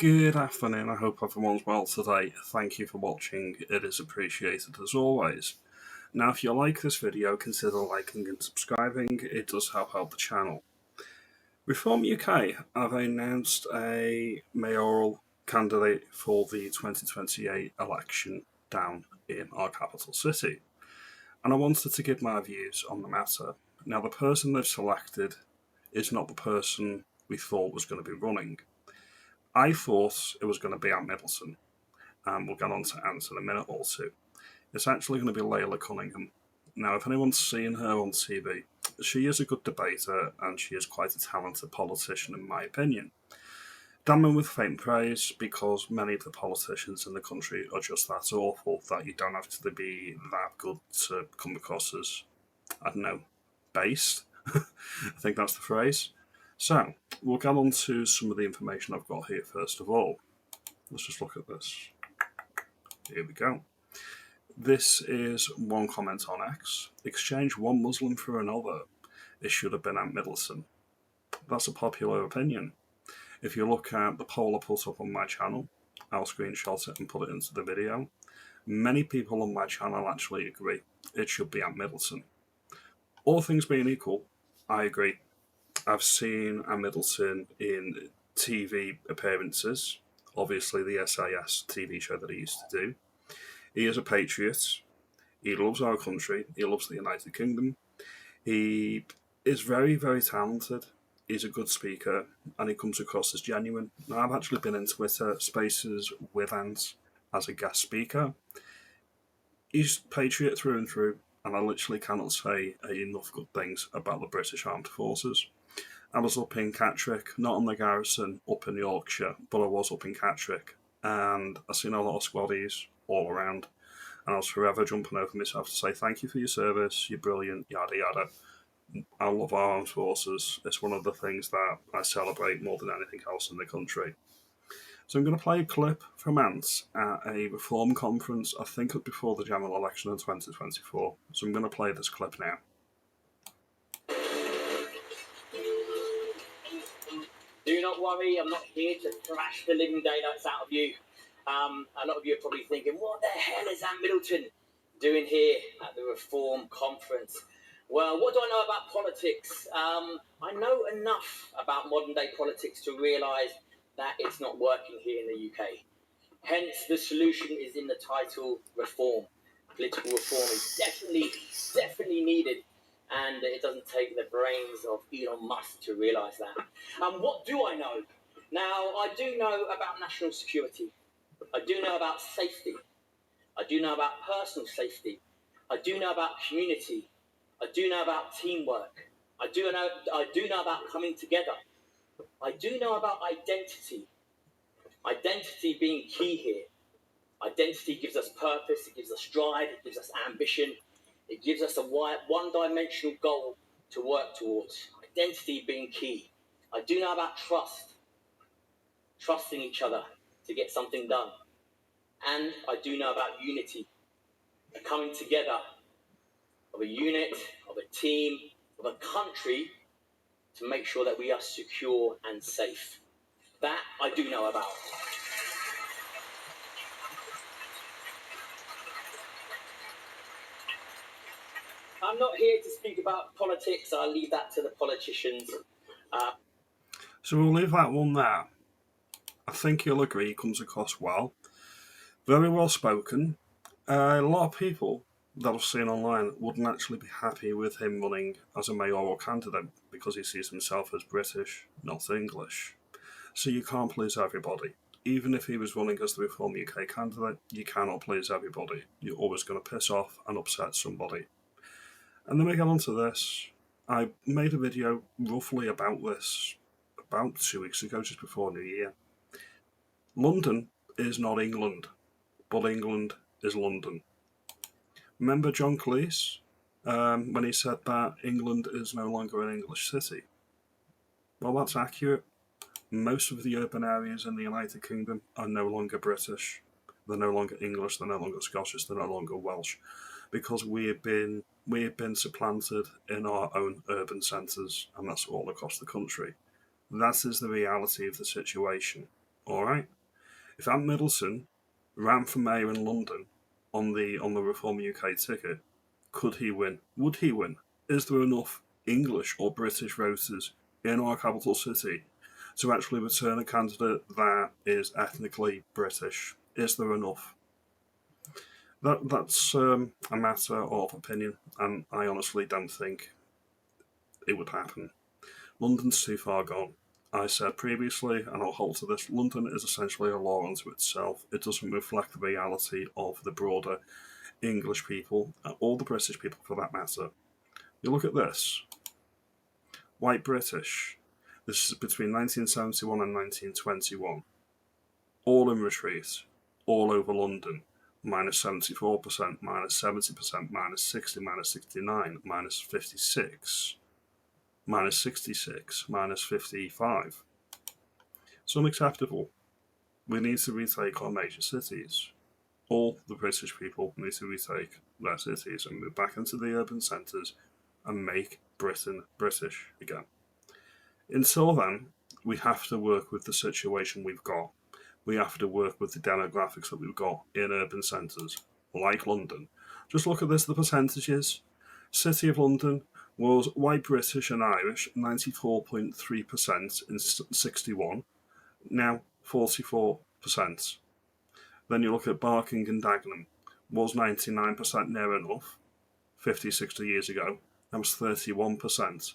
Good afternoon, I hope everyone's well today. Thank you for watching, it is appreciated as always. Now if you like this video, consider liking and subscribing, it does help the channel. Reform UK have announced a mayoral candidate for the 2028 election down in our capital city. And I wanted to give my views on the matter. Now the person they've selected is not the person we thought was going to be running. I thought it was going to be at Middleton, and we'll get on to Ant in a minute or two. It's actually going to be Laila Cunningham. Now, if anyone's seen her on TV, she is a good debater and she is quite a talented politician in my opinion. Damning with faint praise because many of the politicians in the country are just that awful that you don't have to be that good to come across as, I don't know, based. I think that's the phrase. So, we'll get on to some of the information I've got here first of all. Let's just look at this. Here we go. This is one comment on X. Exchange one Muslim for another. It should have been at Middleton. That's a popular opinion. If you look at the poll I put up on my channel, I'll screenshot it and put it into the video. Many people on my channel actually agree it should be at Middleton. All things being equal, I agree. I've seen a Middleton in TV appearances, obviously the SAS TV show that he used to do. He is a patriot, he loves our country, he loves the United Kingdom, he is very, very talented, he's a good speaker, and he comes across as genuine. Now, I've actually been in Twitter spaces with Ant as a guest speaker. He's patriot through and through, and I literally cannot say enough good things about the British Armed Forces. I was up in Catterick, not on the garrison, up in Yorkshire, but I was up in Catterick, and I seen a lot of squaddies all around, and I was forever jumping over myself to say thank you for your service, you're brilliant, yada yada. I love our armed forces, it's one of the things that I celebrate more than anything else in the country. So I'm going to play a clip from Ant at a reform conference, I think it before the general election in 2024, so I'm going to play this clip now. Do not worry, I'm not here to thrash the living daylights out of you. A lot of you are probably thinking, what the hell is Ant Middleton doing here at the Reform Conference? Well, what do I know about politics? I know enough about modern day politics to realise that it's not working here in the UK. Hence, the solution is in the title, reform. Political reform is definitely needed. And it doesn't take the brains of Elon Musk to realise that. What do I know? Now, I do know about national security. I do know about safety. I do know about personal safety. I do know about community. I do know about teamwork. I do know about coming together. I do know about identity. Identity being key here. Identity gives us purpose, it gives us drive, it gives us ambition. It gives us a one-dimensional goal to work towards. Identity being key. I do know about trust. Trusting each other to get something done. And I do know about unity. The coming together of a unit, of a team, of a country to make sure that we are secure and safe. That I do know about. I'm not here to speak about politics. I'll leave that to the politicians. So we'll leave that one there. I think you'll agree he comes across well. Very well spoken. A lot of people that I've seen online wouldn't actually be happy with him running as a mayoral candidate because he sees himself as British, not English. So you can't please everybody. Even if he was running as the Reform UK candidate, you cannot please everybody. You're always going to piss off and upset somebody. And then we get on to this. I made a video roughly about this about 2 weeks ago, just before New Year. London is not England, but England is London. Remember John Cleese when he said that England is no longer an English city? Well, that's accurate. Most of the urban areas in the United Kingdom are no longer British. They're no longer English, they're no longer Scottish, they're no longer Welsh, because we have been supplanted in our own urban centres, and that's all across the country. That is the reality of the situation. Alright? If Ant Middleton ran for mayor in London on the Reform UK ticket, could he win? Would he win? Is there enough English or British voters in our capital city to actually return a candidate that is ethnically British? Is there enough? That's a matter of opinion, and I honestly don't think it would happen. London's too far gone. I said previously, and I'll hold to this, London is essentially a law unto itself. It doesn't reflect the reality of the broader English people, or the British people for that matter. You look at this. White British. This is between 1971 and 1921. All in retreat. All over London. Minus 74%, minus 70%, minus 60, minus 69, minus 56, minus 66, minus 55. It's unacceptable. We need to retake our major cities. All the British people need to retake their cities and move back into the urban centres and make Britain British again. Until then, we have to work with the situation we've got. We have to work with the demographics that we've got in urban centres, like London. Just look at this, the percentages. City of London was white British and Irish, 94.3% in 61, now 44%. Then you look at Barking and Dagenham, was 99% near enough 50, 60 years ago, that was 31%.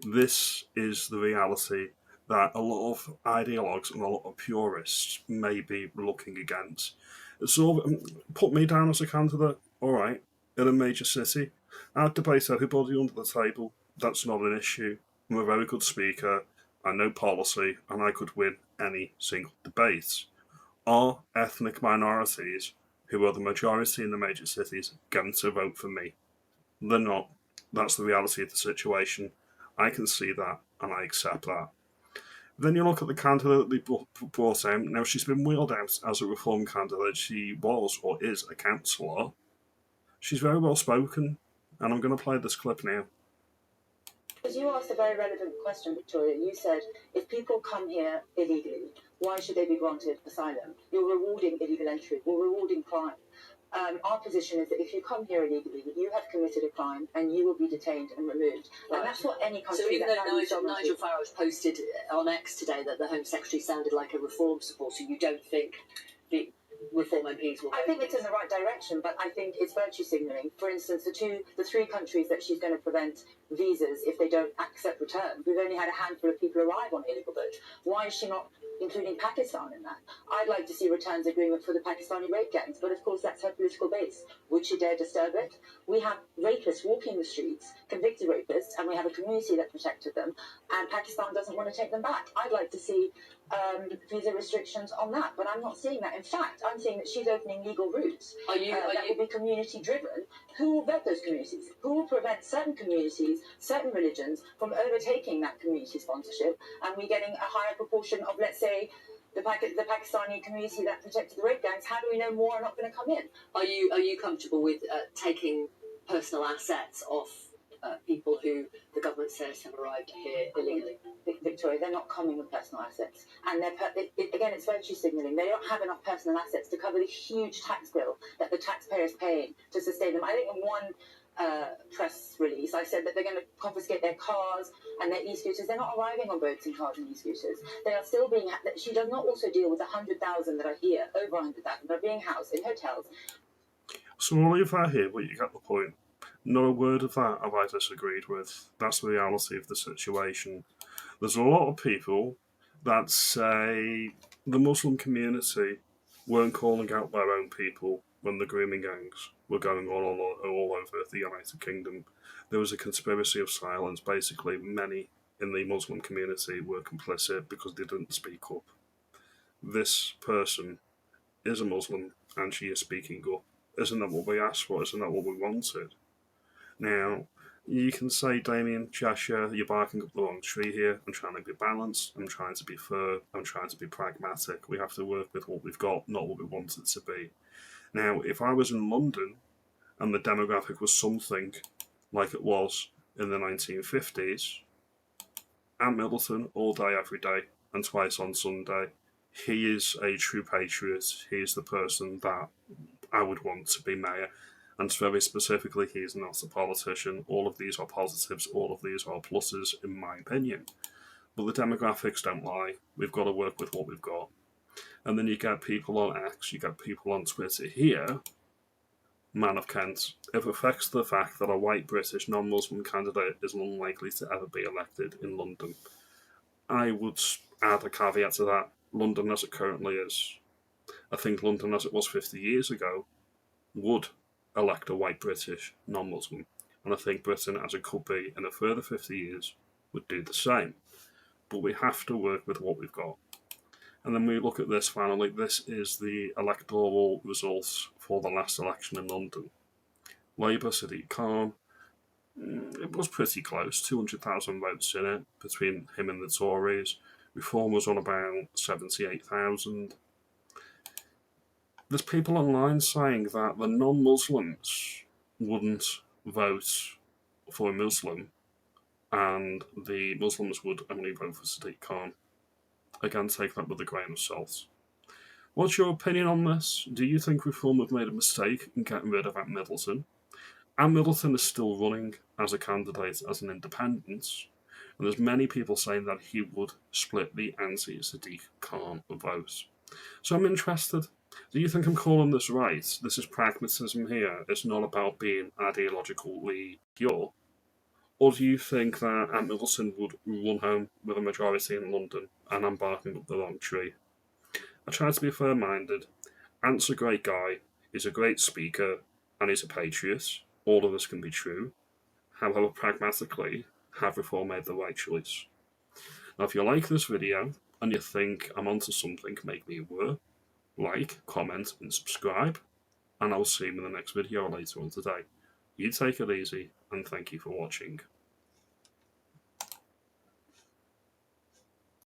This is the reality that a lot of ideologues and a lot of purists may be looking against. So put me down as a candidate, alright, in a major city. I'd debate everybody under the table. That's not an issue. I'm a very good speaker. I know policy, and I could win any single debate. Are ethnic minorities, who are the majority in the major cities, going to vote for me? They're not. That's the reality of the situation. I can see that, and I accept that. Then you look at the candidate they brought in. Now, she's been wheeled out as a Reform candidate. She was, or is, a councillor. She's very well spoken, and I'm going to play this clip now. Because you asked a very relevant question, Victoria. You said, if people come here illegally, why should they be granted asylum? You're rewarding illegal entry. You're rewarding crime. Our position is that if you come here illegally, you have committed a crime and you will be detained and removed. Right. And that's what any country... So even though Nigel Farage posted on X today that the Home Secretary sounded like a Reform supporter, you don't think the Reform MPs will... I think it's in the right direction, but I think it's virtue signalling. For instance, the three countries that she's going to prevent visas if they don't accept return. We've only had a handful of people arrive on illegal boats. Why is she not including Pakistan in that? I'd like to see returns agreement for the Pakistani rape gangs, but of course that's her political base. Would she dare disturb it? We have rapists walking the streets, convicted rapists, and we have a community that protected them, and Pakistan doesn't want to take them back. I'd like to see visa restrictions on that, but I'm not seeing that. In fact, I'm seeing that she's opening legal routes that will be community driven. Who will vet those communities? Who will prevent certain communities, certain religions from overtaking that community sponsorship, and we getting a higher proportion of, let's say, the Pakistani community that protected the rape gangs? How do we know more are not going to come in? Are you comfortable with taking personal assets off people who the government says have arrived here illegally? Victoria, they're not coming with personal assets, and again, it's virtue signalling. They don't have enough personal assets to cover the huge tax bill that the taxpayer is paying to sustain them. I think in one press release, I said that they're going to confiscate their cars and their e-scooters. They're not arriving on boats and cars and e-scooters. They are still being... She does not also deal with the 100,000 that are here, over 100,000 that are being housed in hotels. So all of that here, well, you get the point. Not a word of that have I disagreed with. That's the reality of the situation. There's a lot of people that say the Muslim community weren't calling out their own people when the grooming gangs were going on all over the United Kingdom. There was a conspiracy of silence. Basically, many in the Muslim community were complicit because they didn't speak up. This person is a Muslim and she is speaking up. Isn't that what we asked for? Isn't that what we wanted? Now, you can say, Damien, Cheshire, you're barking up the wrong tree here. I'm trying to be balanced. I'm trying to be fair. I'm trying to be pragmatic. We have to work with what we've got, not what we want it to be. Now, if I was in London and the demographic was something like it was in the 1950s, at Middleton all day, every day, and twice on Sunday, he is a true patriot. He is the person that I would want to be mayor. And very specifically, he is not a politician. All of these are positives. All of these are pluses, in my opinion. But the demographics don't lie. We've got to work with what we've got. And then you get people on X, you get people on Twitter here. Man of Kent, it affects the fact that a white British non-Muslim candidate is unlikely to ever be elected in London. I would add a caveat to that. London as it currently is, I think London as it was 50 years ago, would elect a white British non-Muslim. And I think Britain as it could be in a further 50 years would do the same. But we have to work with what we've got. And then we look at this finally. This is the electoral results for the last election in London. Labour, Sadiq Khan, it was pretty close, 200,000 votes in it between him and the Tories. Reform was on about 78,000. There's people online saying that the non-Muslims wouldn't vote for a Muslim and the Muslims would only vote for Sadiq Khan. Again, take that with a grain of salt. What's your opinion on this? Do you think Reform have made a mistake in getting rid of Middleton? Middleton is still running as a candidate as an independent, and there's many people saying that he would split the anti-Sadiq Khan vote. So I'm interested. Do you think I'm calling this right? This is pragmatism here. It's not about being ideologically pure. Or do you think that Middleton would run home with a majority in London and I'm barking up the wrong tree? I try to be fair-minded. Ant's a great guy, he's a great speaker, and he's a patriot. All of this can be true. However, pragmatically, have Reform made the right choice? Now, if you like this video and you think I'm onto something, make me aware. Like, comment, and subscribe. And I'll see you in the next video later on today. You take it easy, and thank you for watching.